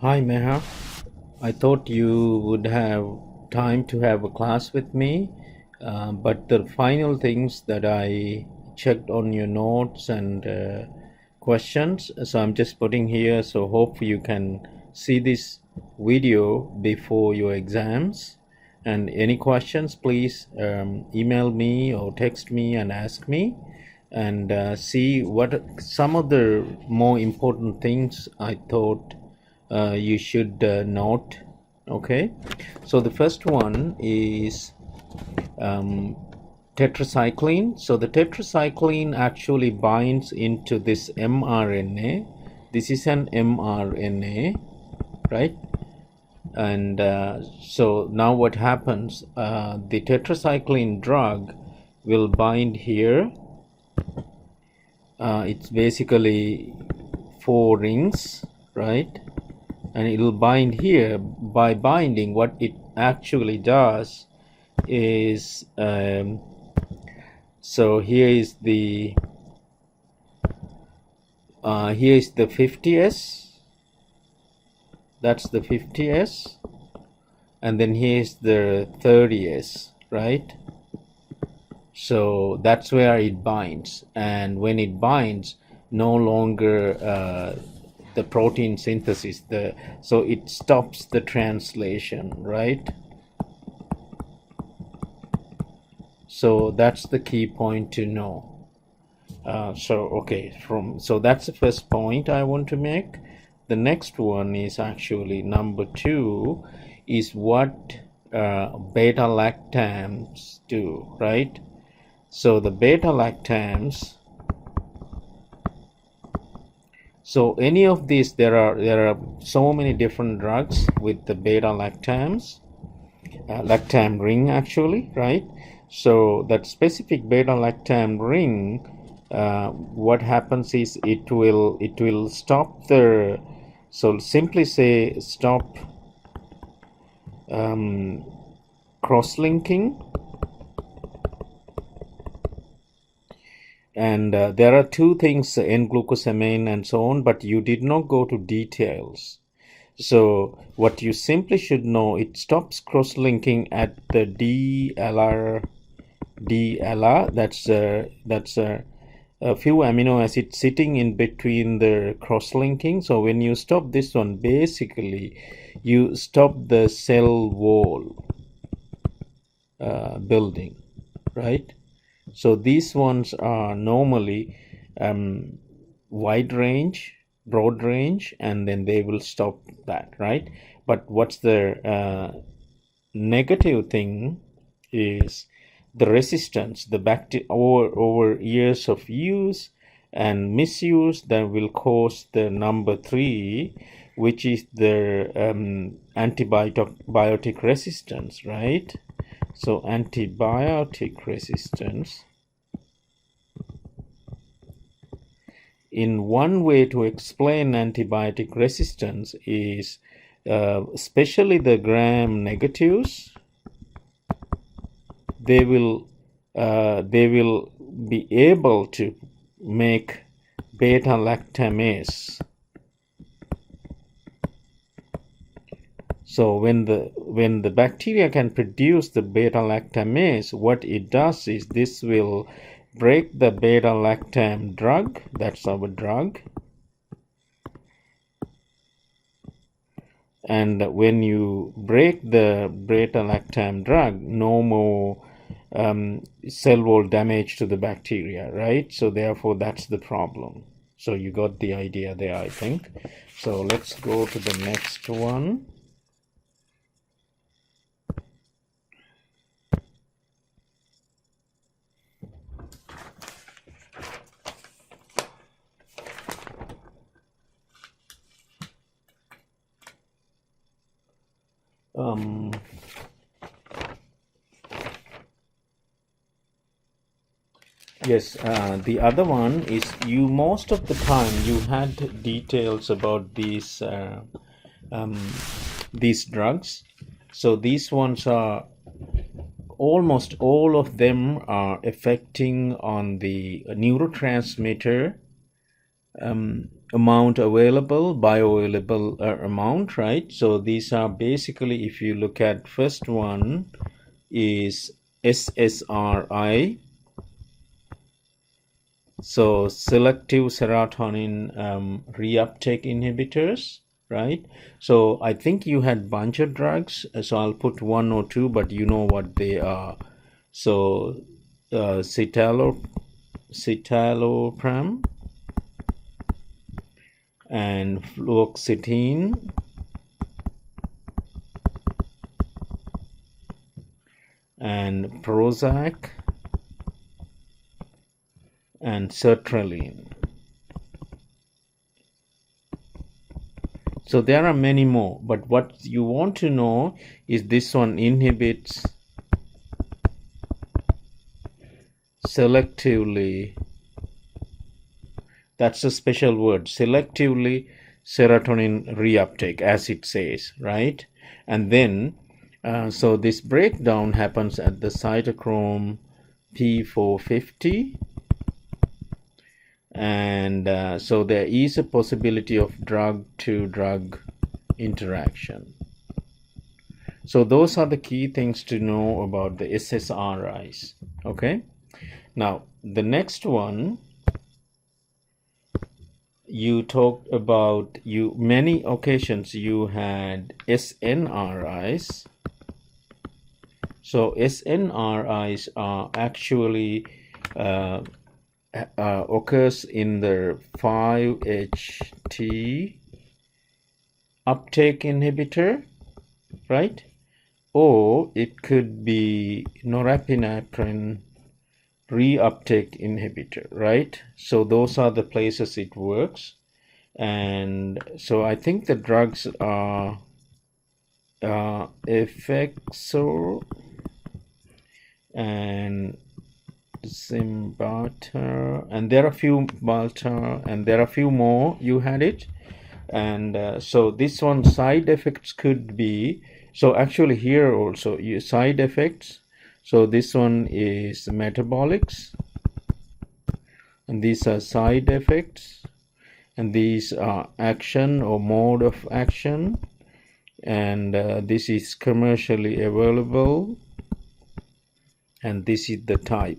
Hi Meha, I thought you would have time to have a class with me, but the final things that I checked on your notes and questions, so I'm just putting here, so hope you can see this video before your exams. And any questions, please email me or text me and ask me, and see what some of the more important things I thought you should note. Okay, so the first one is tetracycline. So the tetracycline actually binds into this mRNA. This is an mRNA, right? And so now what happens, the tetracycline drug will bind here. It's basically 4 rings, right? And it will bind here. By binding, what it actually does is so here is the 50s, that's the 50s, and then here's the 30s, right? So that's where it binds, and when it binds, no longer the protein synthesis, so it stops the translation, right? So that's the key point to know. So that's the first point I want to make. The next one is actually number 2, is what beta lactams do, right? So the beta lactams, so any of these, there are so many different drugs with the beta lactams, lactam ring actually, right? So that specific beta lactam ring, what happens is it will stop the, so simply say stop cross-linking. And there are 2 things, N-glucosamine and so on, but you did not go to details. So what you simply should know, it stops cross-linking at the DLR. That's a few amino acids sitting in between the cross-linking. So when you stop this one, basically you stop the cell wall building, right? So these ones are normally wide range, broad range, and then they will stop that, right? But what's the negative thing is the resistance, the bacteria over years of use and misuse, that will cause the number 3, which is the antibiotic resistance, right? So antibiotic resistance, in one way to explain antibiotic resistance is especially the gram negatives, they will be able to make beta lactamase. So when the bacteria can produce the beta lactamase, what it does is this will break the beta lactam drug, that's our drug, and when you break the beta lactam drug, no more cell wall damage to the bacteria, right? So therefore that's the problem. So you got the idea there, I think. So let's go to the next one. Yes, the other one is, you most of the time you had details about these drugs. So these ones are, almost all of them are affecting on the neurotransmitter amount available, bioavailable amount, right? So these are basically, if you look at first one is SSRI, so selective serotonin reuptake inhibitors, right? So I think you had bunch of drugs, so I'll put one or two, but you know what they are. So citalopram and fluoxetine and Prozac and sertraline. So there are many more, but what you want to know is this one inhibits selectively, that's a special word, selectively serotonin reuptake, as it says, right? And then so this breakdown happens at the cytochrome P450, and so there is a possibility of drug to drug interaction. So those are the key things to know about the SSRIs. Okay, now the next one, you talked about, you many occasions you had SNRIs. So SNRIs are actually occurs in the 5-HT uptake inhibitor, right? Or it could be norepinephrine reuptake inhibitor, right? So those are the places it works. And so I think the drugs are Effexor and Zimbalta, and there are a few Balta, and there are a few more. You had it, and so this one side effects could be, so actually here also side effects. So this one is metabolics, and these are side effects, and these are action or mode of action, and this is commercially available, and this is the type,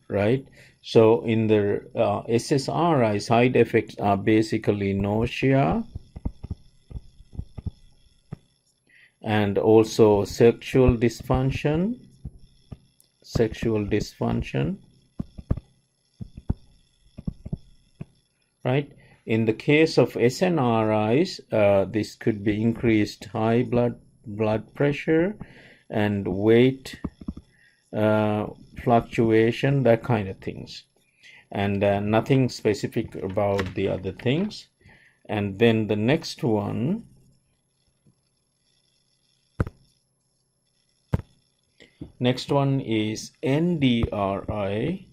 right? So in the SSRI, side effects are basically nausea and also sexual dysfunction, right? In the case of SNRIs, this could be increased high blood pressure and weight fluctuation, that kind of things, and nothing specific about the other things. And then the next one, is NDRI,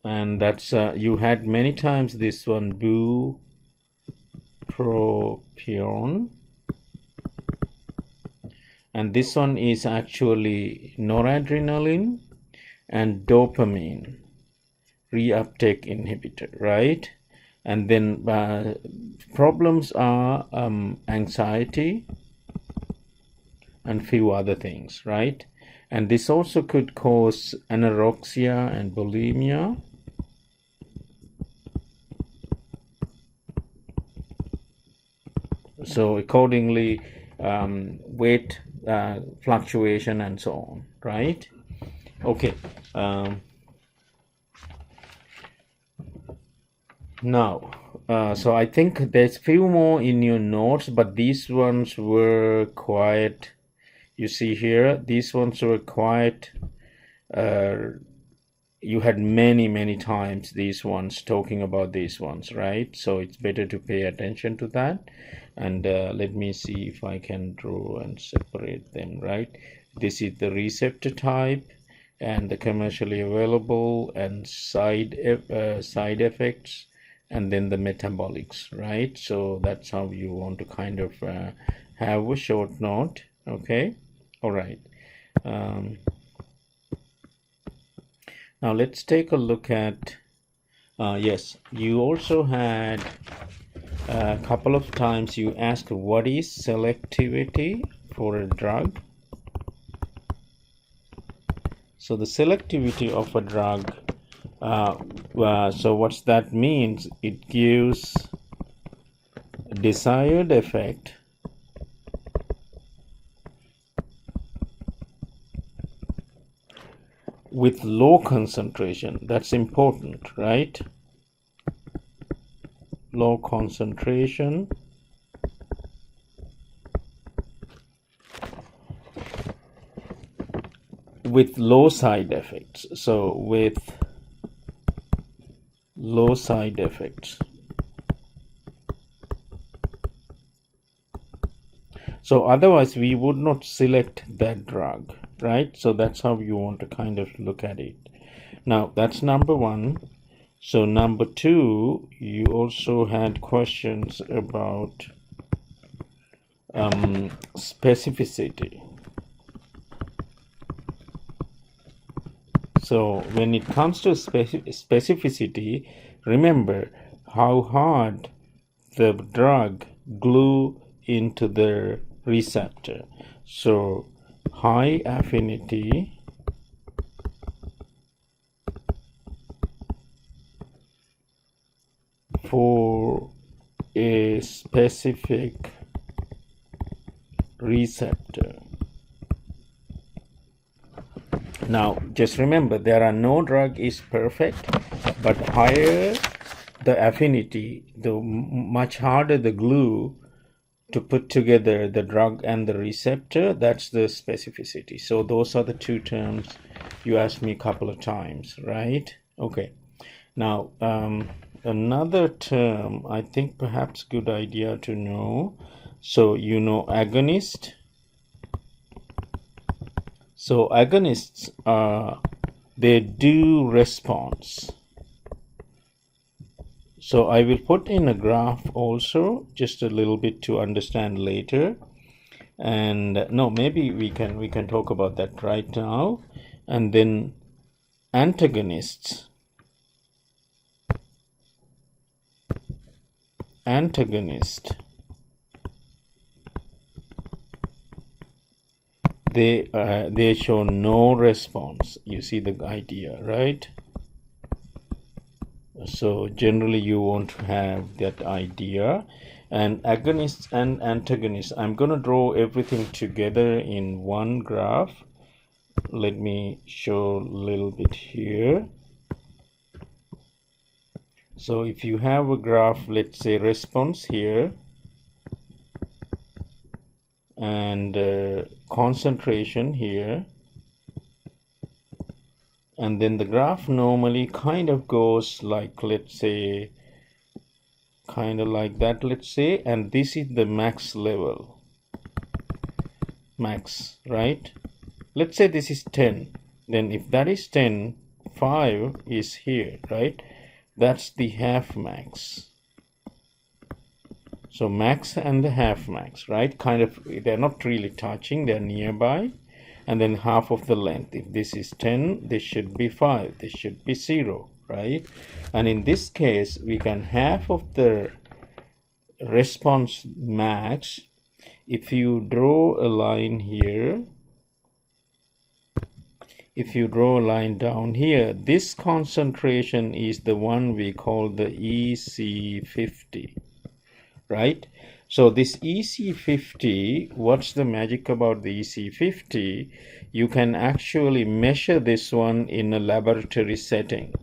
and that's you had many times this one, bupropion, and this one is actually noradrenaline and dopamine reuptake inhibitor, right? And then problems are anxiety and few other things, right? And this also could cause anorexia and bulimia. So accordingly, weight fluctuation and so on, right? Okay. Now, so I think there's few more in your notes, but these ones were quite, you see here, these ones were quite, you had many times these ones talking about these ones, right? So it's better to pay attention to that. And let me see if I can draw and separate them, right? This is the receptor type and the commercially available and side effects, and then the metabolics, right? So that's how you want to kind of have a short note. Okay, all right. Now let's take a look at, yes, you also had a couple of times you asked what is selectivity for a drug. So the selectivity of a drug, so what's that means? It gives desired effect with low concentration. That's important, right? Low concentration with low side effects. So with low side effects. So otherwise we would not select that drug, right? So that's how you want to kind of look at it. Now that's number one. So number two, you also had questions about specificity. So when it comes to specificity, remember how hard the drug glue into the receptor. So high affinity for a specific receptor. Now just remember, there are no drug is perfect, but higher the affinity, the much harder the glue to put together the drug and the receptor, that's the specificity. So those are the two terms you asked me a couple of times, right? Okay. Now another term I think perhaps good idea to know. So you know agonist. So agonists are, they do response. So I will put in a graph also, just a little bit to understand later. And no, maybe we can talk about that right now. And then antagonists. They show no response. You see the idea, right? So generally you won't have that idea. And agonists and antagonists, I'm going to draw everything together in one graph. Let me show a little bit here. So if you have a graph, let's say response here, and concentration here, and then the graph normally kind of goes like, let's say, kind of like that, let's say, and this is the max level, max, right? Let's say this is 10. Then if that is 10, 5 is here, right? That's the half max. So max and the half max, right? Kind of, they're not really touching, they're nearby. And then half of the length. If this is 10, this should be 5, this should be 0, right? And in this case, we can half of the response max. If you draw a line here, if you draw a line down here, this concentration is the one we call the EC50, right? So this EC50, what's the magic about the EC50? You can actually measure this one in a laboratory setting.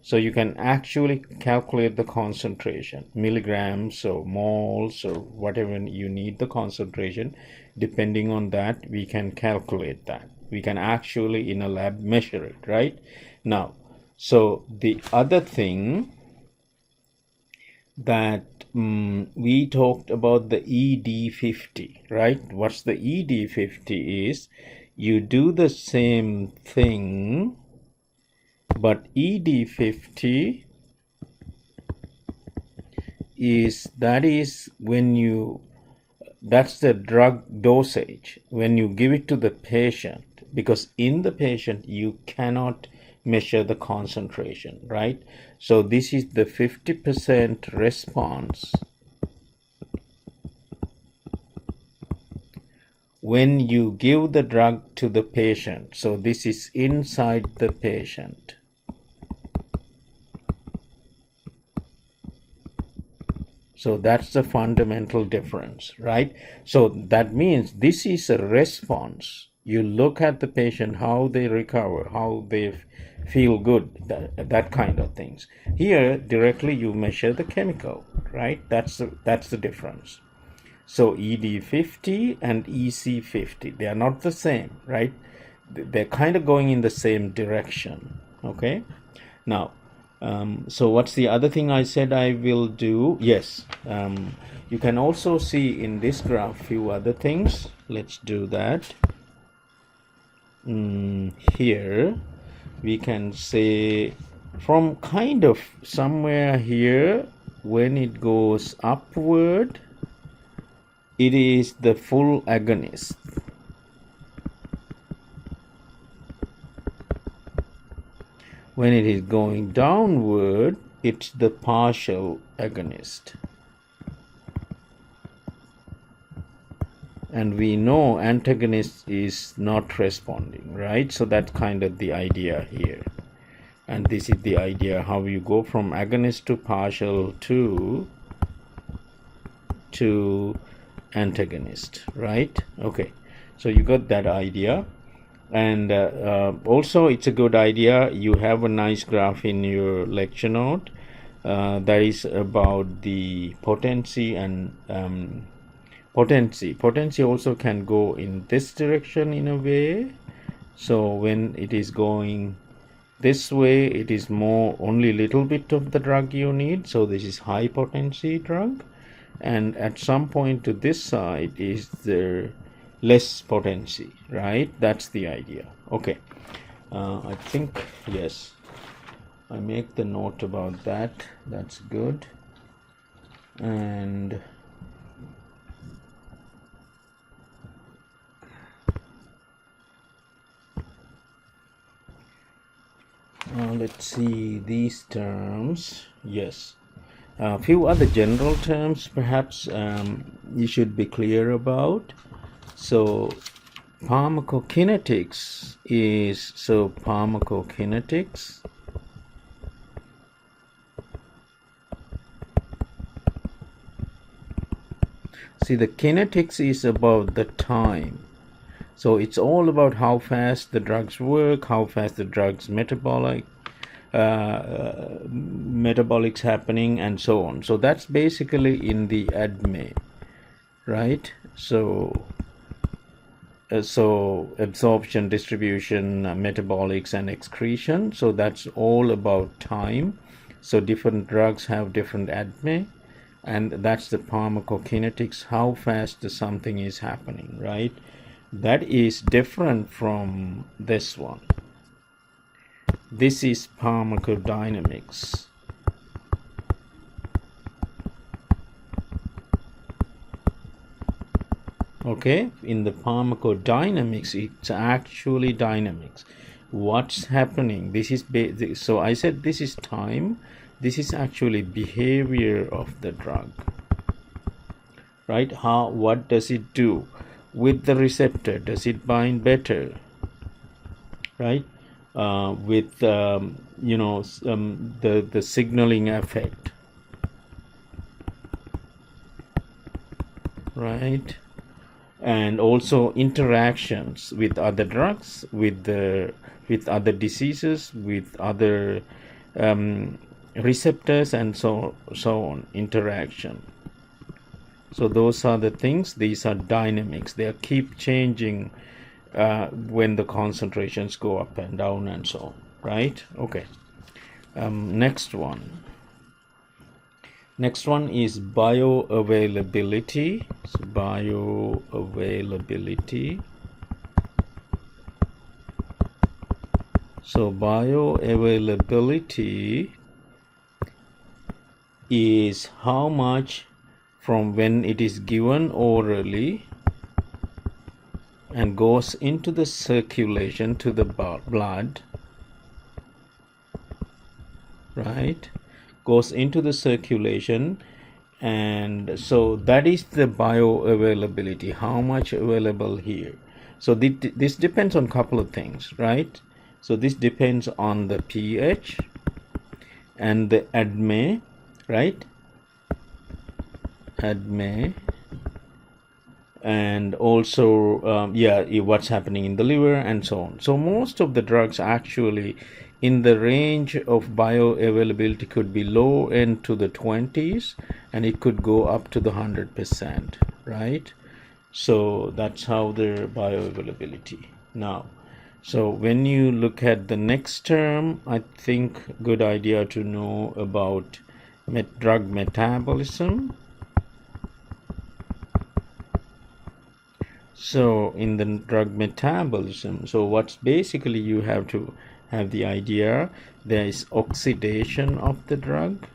So you can actually calculate the concentration, milligrams or moles or whatever you need the concentration. Depending on that, we can calculate that. We can actually in a lab measure it, right? Now, so the other thing that we talked about the ED50, right? What's the ED50 is, you do the same thing, but ED50 is, that is when you, that's the drug dosage when you give it to the patient, because in the patient you cannot measure the concentration, right? So this is the 50% response when you give the drug to the patient. So this is inside the patient. So that's the fundamental difference, right? So that means this is a response. You look at the patient, how they recover, how they feel good, that kind of things. Here, directly you measure the chemical, right? That's the difference. So ED50 and EC50, they are not the same, right? They're kind of going in the same direction, okay? Now, so what's the other thing I said I will do? Yes, you can also see in this graph few other things. Let's do that. Here we can say from kind of somewhere here, when it goes upward, it is the full agonist. When it is going downward, it's the partial agonist. And we know antagonist is not responding, right? So that's kind of the idea here. And this is the idea how you go from agonist to partial to antagonist, right? Okay, so you got that idea. And also it's a good idea, you have a nice graph in your lecture note that is about the potency and potency also can go in this direction in a way. So when it is going this way, it is more only little bit of the drug you need, so this is high potency drug, and at some point to this side is the less potency, right? That's the idea. Okay, I think, yes, I make the note about that. That's good. And let's see these terms. Yes, a few other general terms perhaps you should be clear about. So pharmacokinetics is, pharmacokinetics see, the kinetics is about the time. So it's all about how fast the drugs work, how fast the drugs metabolics happening, and so on. So that's basically in the ADME, right? So absorption, distribution, metabolics, and excretion. So that's all about time. So different drugs have different ADME, and that's the pharmacokinetics, how fast something is happening, right? That is different from this one. This is pharmacodynamics. Okay, in the pharmacodynamics, it's actually dynamics. What's happening? This is so I said this is time. This is actually behavior of the drug, right? What does it do with the receptor? Does it bind better, right? With the signaling effect, right? And also interactions with other drugs, with other diseases, with other receptors, and so on, interaction. So those are the things. These are dynamics. They keep changing when the concentrations go up and down and so on, right? Okay. Next one is bioavailability. So bioavailability. So bioavailability is how much from when it is given orally and goes into the circulation to the blood right? Goes into the circulation, and so that is the bioavailability, how much available here. So this depends on a couple of things, right? So this depends on the pH and the ADME, right? ADME, and also what's happening in the liver and so on. So most of the drugs actually in the range of bioavailability could be low end to the 20s, and it could go up to the 100%, right? So that's how the bioavailability. Now, so when you look at the next term, I think good idea to know about drug metabolism. So in the drug metabolism, so what's basically, you have to have the idea, there is oxidation of the drug.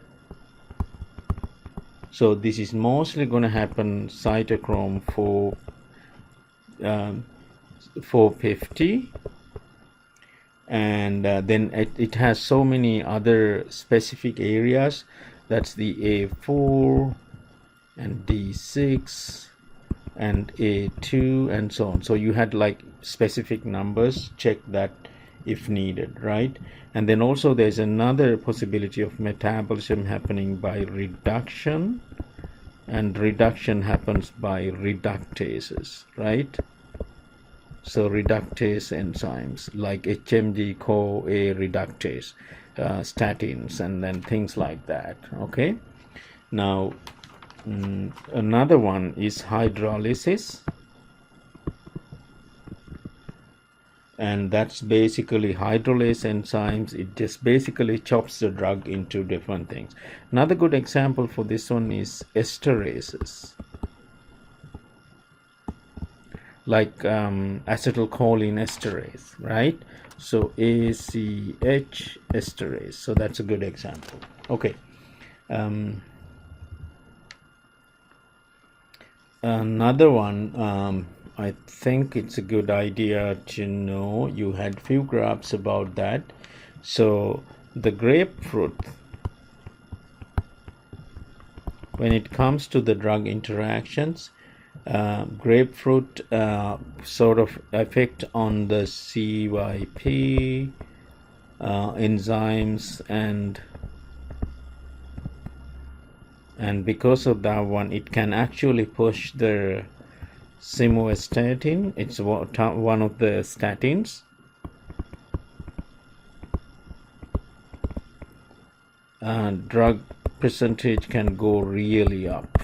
So this is mostly going to happen cytochrome 450, and then it has so many other specific areas. That's the A4 and D6 and A2 and so on. So you had like specific numbers, check that if needed, right? And then also there's another possibility of metabolism happening by reduction, and reduction happens by reductases, right? So reductase enzymes like HMG-CoA reductase, statins, and then things like that. Okay, now another one is hydrolysis, and that's basically hydrolase enzymes. It just basically chops the drug into different things. Another good example for this one is esterases, like acetylcholine esterase, right? So ACH esterase, so that's a good example. Okay, another one, I think it's a good idea to know, you had few graphs about that. So the grapefruit, when it comes to the drug interactions, grapefruit sort of effect on the CYP enzymes, and because of that one, it can actually push the simvastatin. It's one of the statins. Drug percentage can go really up,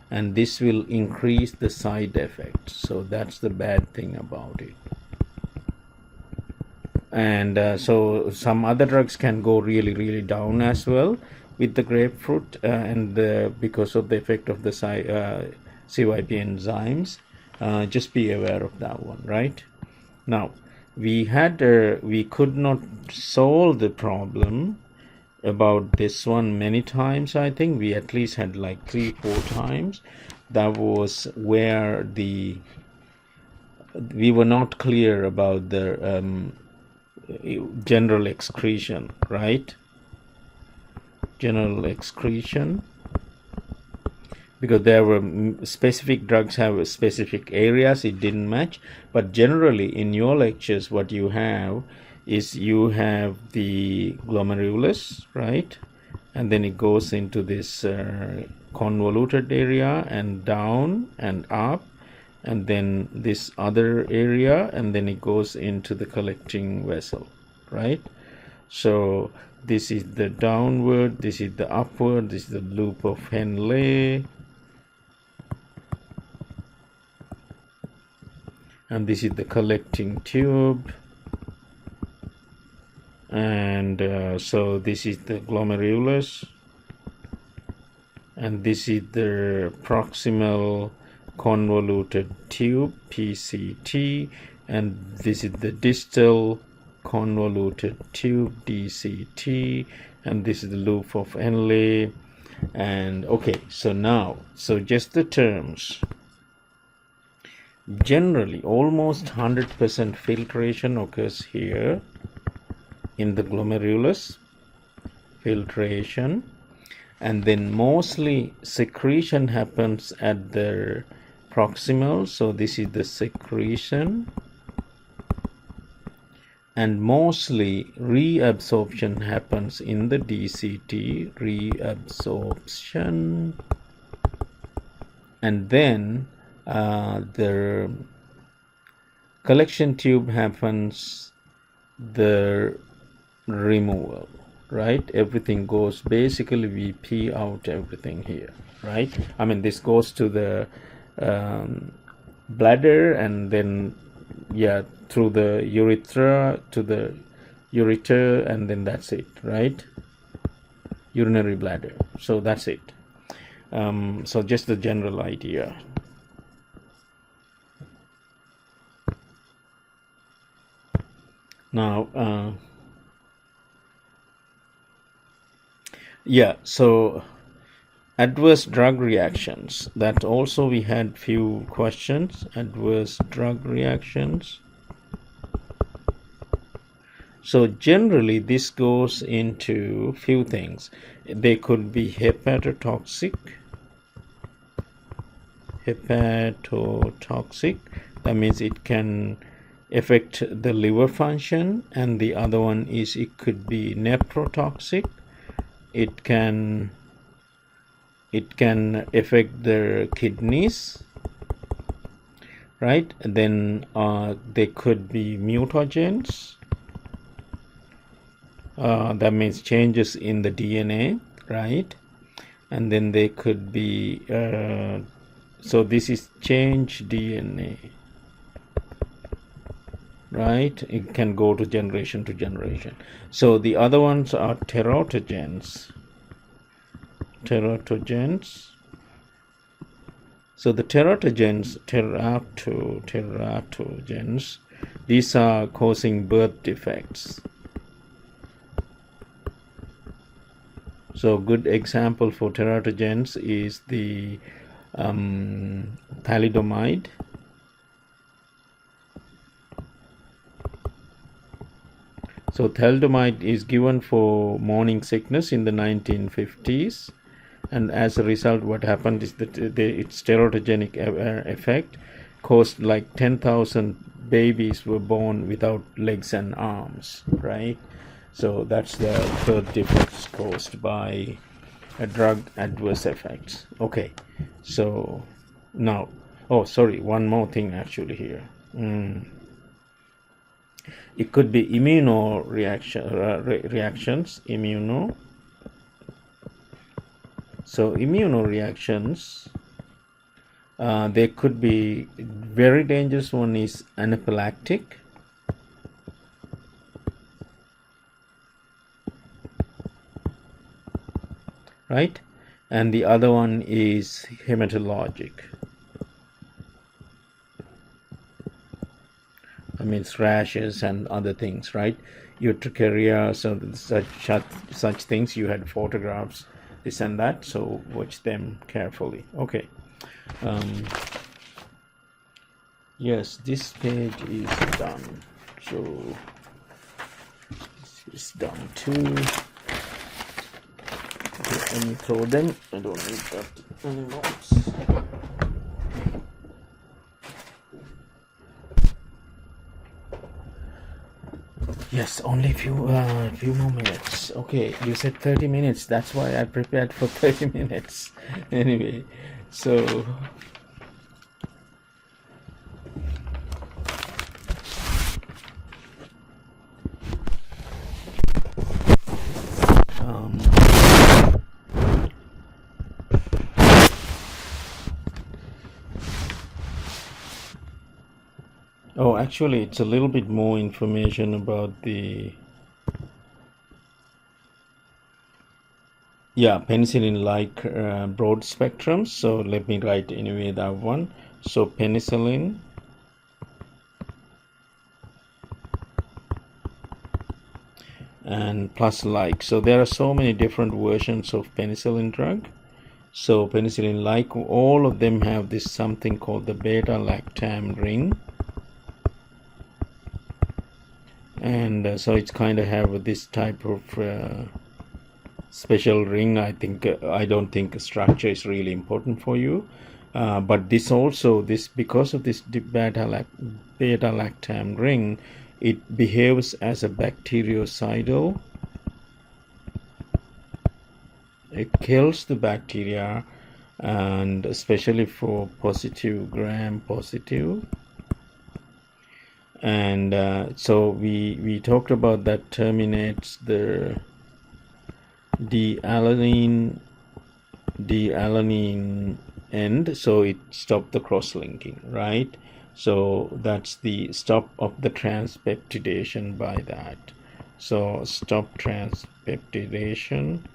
and this will increase the side effects. So that's the bad thing about it. And so some other drugs can go really down as well with the grapefruit, because of the effect of the CYP enzymes. Just be aware of that one, right? Now, we could not solve the problem about this one many times. I think we at least had like 3-4 times. That was where we were not clear about the general excretion, right? General excretion, because there were specific drugs have specific areas it didn't match. But generally in your lectures, what you have is you have the glomerulus, right? And then it goes into this convoluted area and down and up, and then this other area, and then it goes into the collecting vessel, right? So this is the downward, this is the upward, this is the loop of Henle, and this is the collecting tube, and so this is the glomerulus, and this is the proximal convoluted tube, PCT, and this is the distal convoluted tube, DCT, and this is the loop of Henle. And okay, so now, so just the terms. Generally, almost 100% filtration occurs here in the glomerulus, filtration, and then mostly secretion happens at the proximal. So this is the secretion, and mostly reabsorption happens in the DCT, reabsorption, and then the collection tube happens, the removal, right? Everything goes, basically we pee out everything here, right? I mean, this goes to the bladder, and then through the urethra to the ureter, and then that's it, right? Urinary bladder. So that's it. So just the general idea. Now so adverse drug reactions, that also we had few questions. Adverse drug reactions, so generally this goes into few things. They could be hepatotoxic, that means it can affect the liver function, and the other one is it could be nephrotoxic. It can affect the kidneys, right? And then they could be mutagens, that means changes in the DNA, right? And then they could be so this is change DNA, right? It can go to generation to generation. So the other ones are teratogens. So the teratogens, these are causing birth defects. So good example for teratogens is the thalidomide. So thalidomide is given for morning sickness in the 1950s, and as a result what happened is that its teratogenic effect caused like 10,000 babies were born without legs and arms, right? So that's the birth defects caused by a drug adverse effects. Okay, so now, oh sorry, one more thing actually here. It could be reactions. So immunoreactions, they could be very dangerous. One is anaphylactic, right? And the other one is hematologic. I mean rashes and other things, right? Urticaria, so such things. You had photographs, this and that, so watch them carefully. Okay. Yes, this page is done. So this is done too. Okay, let me throw them. I don't need that anymore. Yes, only few more minutes. Okay, you said 30 minutes. That's why I prepared for 30 minutes. Anyway, so oh, actually, it's a little bit more information about the penicillin like broad spectrum. So let me write anyway that one. So penicillin and plus like. So there are so many different versions of penicillin drug. So penicillin like, all of them have this something called the beta lactam ring. And so it's kind of have this type of special ring. I don't think structure is really important for you. But this also, this because of this beta-lactam ring, it behaves as a bactericidal. It kills the bacteria, and especially for positive gram positive. And so we talked about that terminates the dealanine end, so it stopped the cross-linking, right? So that's the stop of the transpeptidation by that. So stop transpeptidation.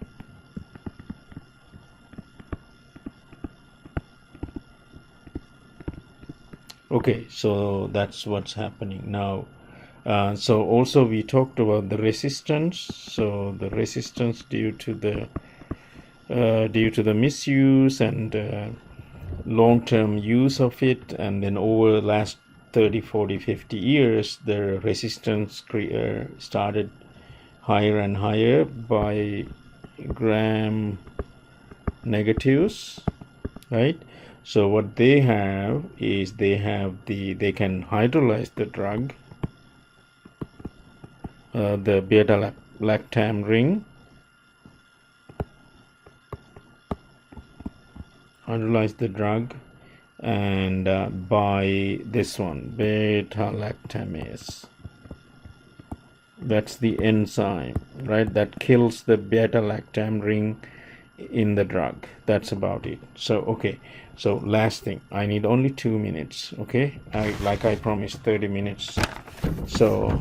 Okay, so that's what's happening now. So also we talked about the resistance. So the resistance due to the misuse and long-term use of it, and then over the last 30, 40, 50 years, the resistance started higher and higher by gram negatives, right? So what they have is they can hydrolyze the drug, the beta-lactam ring, hydrolyze the drug, and by this one, beta-lactamase. That's the enzyme, right? That kills the beta-lactam ring in the drug. That's about it. So okay, so last thing, I need only 2 minutes. Okay, like I promised 30 minutes. So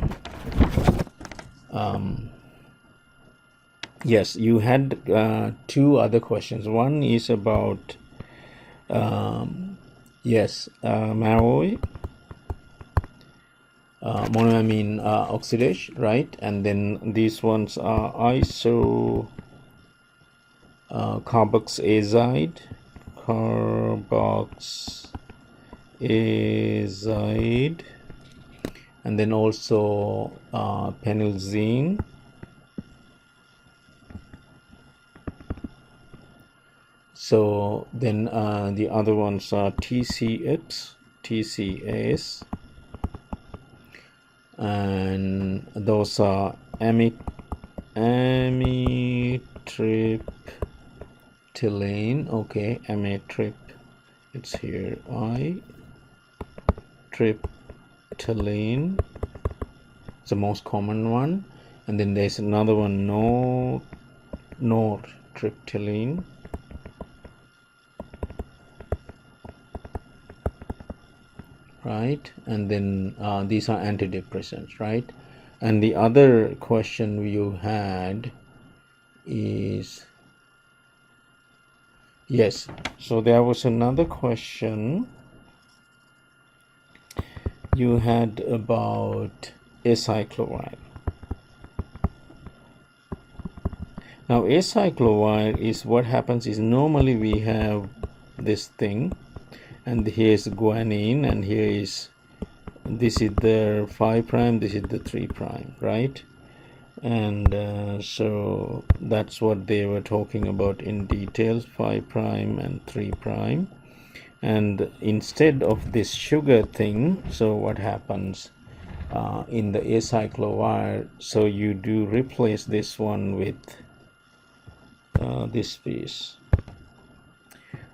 yes, you had 2 other questions. One is about MAOI, monoamine oxidase, right? And then these ones are carboxazide, and then also penicillin. So then the other ones are TCAs, and those are amitriptyline. Okay, it's here, triptyline. It's the most common one. And then there's another one, nortriptyline. Right, and then these are antidepressants, right? And the other question you had is, yes, so there was another question you had about acyclovir. Now acyclovir is, what happens is, normally we have this thing, and here is guanine, and here is, this is the 5 prime, this is the 3 prime, right? And so that's what they were talking about in details, 5 prime and 3 prime. And instead of this sugar thing, so what happens in the acyclovir, so you do replace this one with this piece.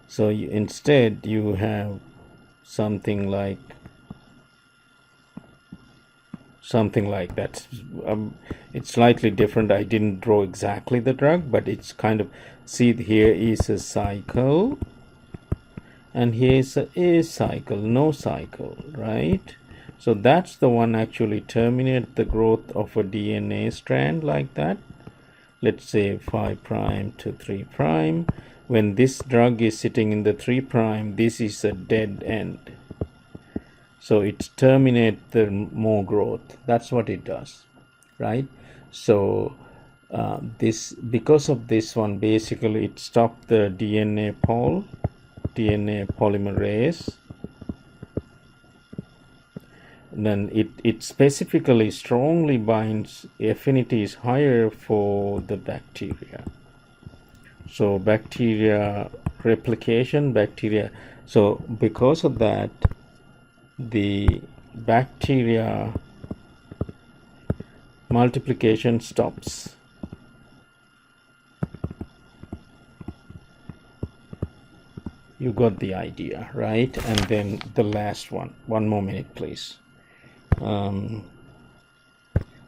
So instead you have something like that. It's slightly different. I didn't draw exactly the drug, but it's kind of, see, here is a cycle, and here is a cycle, no cycle, right? So that's the one actually terminate the growth of a DNA strand like that. Let's say 5 prime to 3 prime. When this drug is sitting in the 3 prime, this is a dead end. So it terminates the more growth. That's what it does, right? So this, because of this one, basically it stopped the DNA polymerase. Then it specifically strongly binds, affinity is higher for the bacteria. So bacteria replication, bacteria. So because of that, the bacteria multiplication stops. You got the idea, right? And then the last one more minute, please. The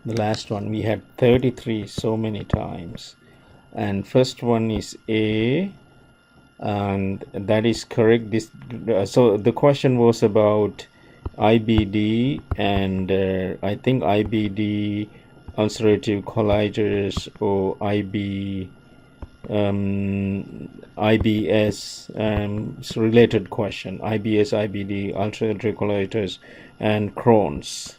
last one, we had 33 so many times, and first one is A, and that is correct. This so the question was about IBD, and I think IBD, ulcerative colitis, or IBS, related question, IBS, IBD, ulcerative colitis, and Crohn's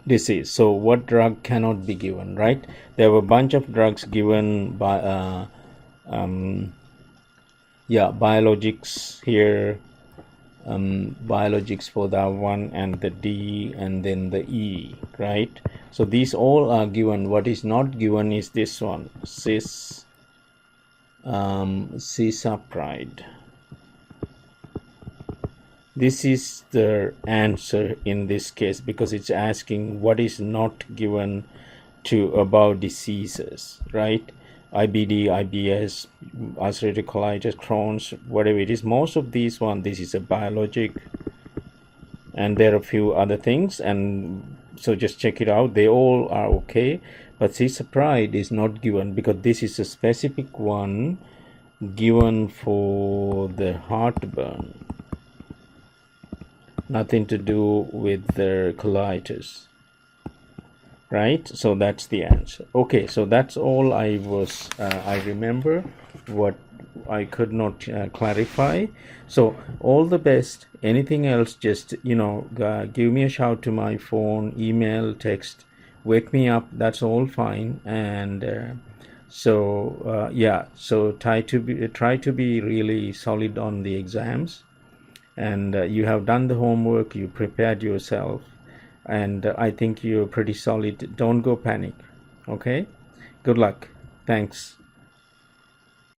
disease. So what drug cannot be given, right? There were a bunch of drugs given by biologics here, biologics for that one, and the D, and then the E, right? So these all are given. What is not given is this one, cisapride. This is the answer in this case, because it's asking what is not given to above diseases, right? IBD, IBS, ulcerative colitis, Crohn's, whatever it is. Most of these one, this is a biologic, and there are a few other things, and so just check it out. They all are okay, but cisapride is not given because this is a specific one given for the heartburn. Nothing to do with the colitis, right? So that's the answer. Okay, so that's all I remember. What I could not clarify. So all the best. Anything else, just give me a shout to my phone, email, text, wake me up. That's all fine. And so try to be really solid on the exams. And you have done the homework, you prepared yourself, and I think you're pretty solid. Don't go panic. Okay, good luck. Thanks.